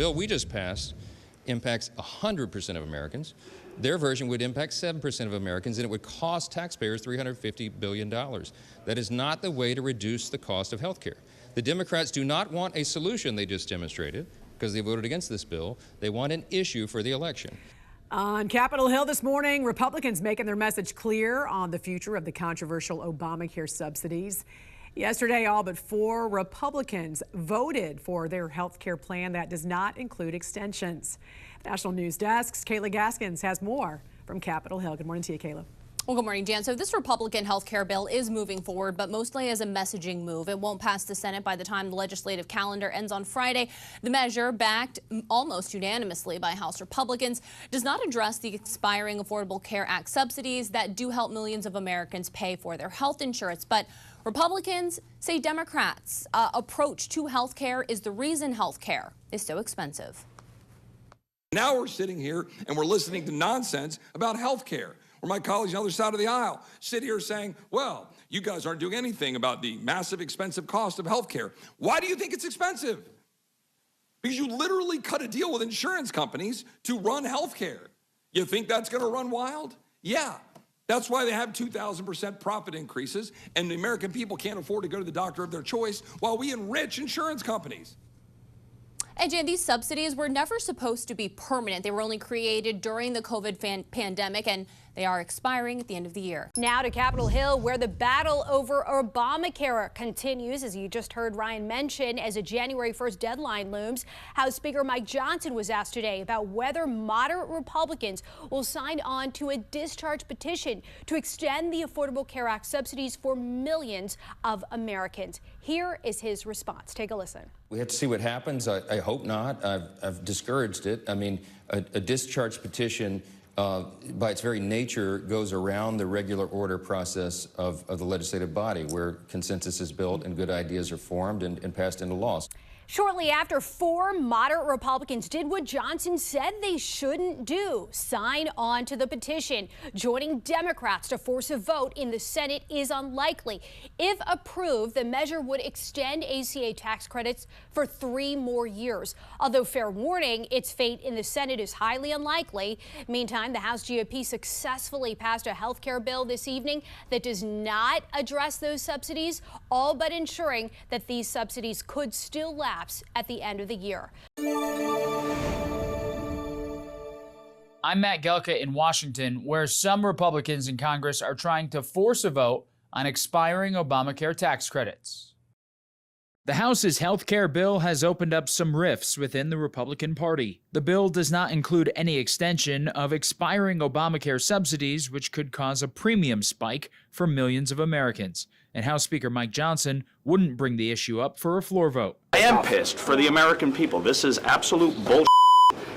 bill we just passed impacts 100% of Americans. Their version would impact 7% of Americans, and it would cost taxpayers $350 billion. That is not the way to reduce the cost of health care. The Democrats do not want a solution they just demonstrated because they voted against this bill. They want an issue for the election. On Capitol Hill this morning, Republicans making their message clear on the future of the controversial Obamacare subsidies. Yesterday, all but 4 Republicans voted for their health care plan that does not include extensions. National News Desk's Kayla Gaskins has more from Capitol Hill. Good morning to you, Kayla. Well, good morning, Jan. So this Republican health care bill is moving forward, but mostly as a messaging move. It won't pass the Senate by the time the legislative calendar ends on Friday. The measure, backed almost unanimously by House Republicans, does not address the expiring Affordable Care Act subsidies that do help millions of Americans pay for their health insurance. But Republicans say Democrats' approach to health care is the reason health care is so expensive. Now we're sitting here and we're listening to nonsense about health care, where my colleagues on the other side of the aisle sit here saying, well, you guys aren't doing anything about the massive expensive cost of health care. Why do you think it's expensive? Because you literally cut a deal with insurance companies to run health care. You think that's going to run wild? Yeah. That's why they have 2,000% profit increases, and the American people can't afford to go to the doctor of their choice while we enrich insurance companies. And Jan, these subsidies were never supposed to be permanent. They were only created during the COVID pandemic, and they are expiring at the end of the year. Now to Capitol Hill, where the battle over Obamacare continues, as you just heard Ryan mention, as a January 1st deadline looms. House Speaker Mike Johnson was asked today about whether moderate Republicans will sign on to a discharge petition to extend the Affordable Care Act subsidies for millions of Americans. Here is his response. Take a listen. We have to see what happens. I hope not. I've discouraged it. I mean, a discharge petition, by its very nature, goes around the regular order process of the legislative body, where consensus is built and good ideas are formed and passed into law. Shortly after, 4 moderate Republicans did what Johnson said they shouldn't do: sign on to the petition. Joining Democrats to force a vote in the Senate is unlikely. If approved, the measure would extend ACA tax credits for 3 more years. Although, fair warning, its fate in the Senate is highly unlikely. Meantime, the House GOP successfully passed a health care bill this evening that does not address those subsidies, all but ensuring that these subsidies could still lapse at the end of the year. I'm Matt Gelka in Washington, where some Republicans in Congress are trying to force a vote on expiring Obamacare tax credits. The House's health care bill has opened up some rifts within the Republican Party. The bill does not include any extension of expiring Obamacare subsidies, which could cause a premium spike for millions of Americans. And House Speaker Mike Johnson wouldn't bring the issue up for a floor vote. I am pissed for the American people. This is absolute bullshit.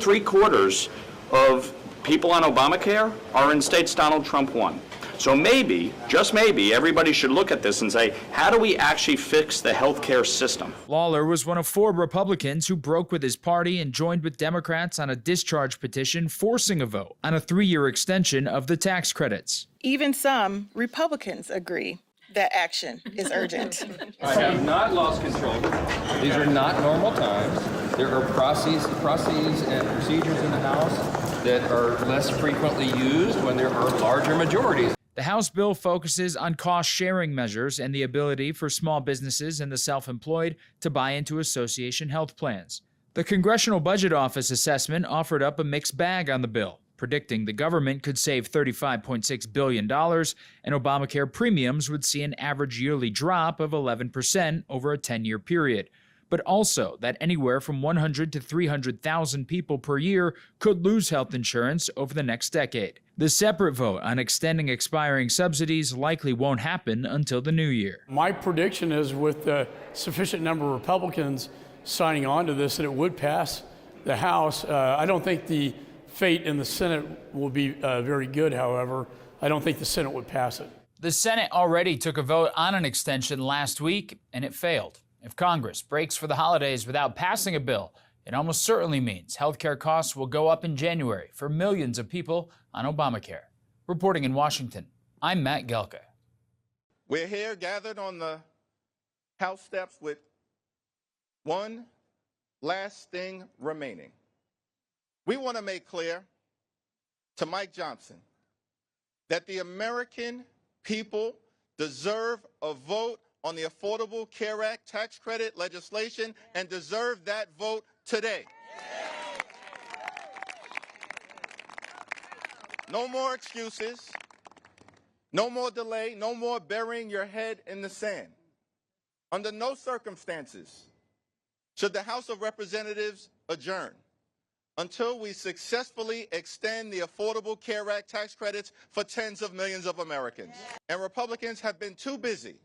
3/4 of people on Obamacare are in states Donald Trump won. So maybe, just maybe, everybody should look at this and say, how do we actually fix the healthcare system? Lawler was one of 4 Republicans who broke with his party and joined with Democrats on a discharge petition forcing a vote on a 3-year extension of the tax credits. Even some Republicans agree that action is urgent. I have not lost control. These are not normal times. There are processes and procedures in the House that are less frequently used when there are larger majorities. The House bill focuses on cost-sharing measures and the ability for small businesses and the self-employed to buy into association health plans. The Congressional Budget Office assessment offered up a mixed bag on the bill, predicting the government could save $35.6 billion, and Obamacare premiums would see an average yearly drop of 11% over a 10-year period, but also that anywhere from 100 to 300,000 people per year could lose health insurance over the next decade. The separate vote on extending expiring subsidies likely won't happen until the new year. My prediction is, with a sufficient number of Republicans signing on to this, that it would pass the House. I don't think the fate in the Senate will be very good, however. I don't think the Senate would pass it. The Senate already took a vote on an extension last week, and it failed. If Congress breaks for the holidays without passing a bill, it almost certainly means healthcare costs will go up in January for millions of people on Obamacare. Reporting in Washington, I'm Matt Gelka. We're here gathered on the House steps with one last thing remaining. We want to make clear to Mike Johnson that the American people deserve a vote on the Affordable Care Act tax credit legislation and deserve that vote today. No more excuses, no more delay, no more burying your head in the sand. Under no circumstances should the House of Representatives adjourn until we successfully extend the Affordable Care Act tax credits for tens of millions of Americans. And Republicans have been too busy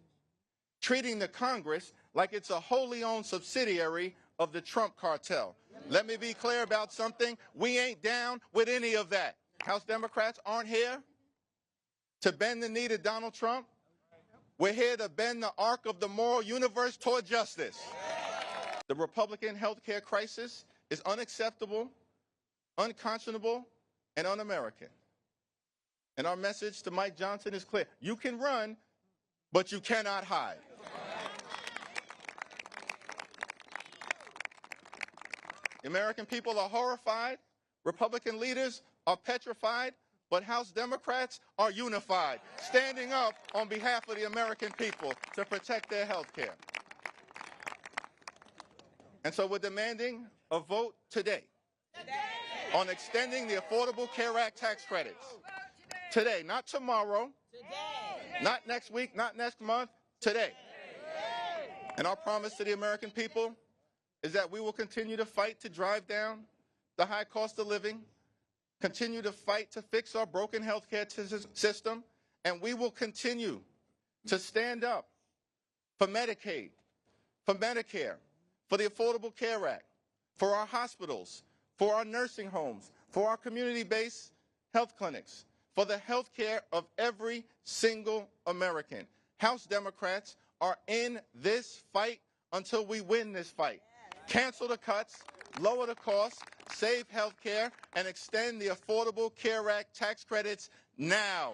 treating the Congress like it's a wholly owned subsidiary of the Trump cartel. Let me be clear about something. We ain't down with any of that. House Democrats aren't here to bend the knee to Donald Trump. We're here to bend the arc of the moral universe toward justice. The Republican health care crisis is unacceptable, unconscionable, and un-American. And our message to Mike Johnson is clear. You can run, but you cannot hide. The American people are horrified. Republican leaders are petrified, but House Democrats are unified, standing up on behalf of the American people to protect their health care. And so we're demanding a vote today on extending the Affordable Care Act tax credits. Today, not tomorrow, not next week, not next month, today. And our promise to the American people is that we will continue to fight to drive down the high cost of living, continue to fight to fix our broken healthcare system, and we will continue to stand up for Medicaid, for Medicare, for the Affordable Care Act, for our hospitals, for our nursing homes, for our community-based health clinics, for the health care of every single American. House Democrats are in this fight until we win this fight. Cancel the cuts, lower the costs, save health care, and extend the Affordable Care Act tax credits now.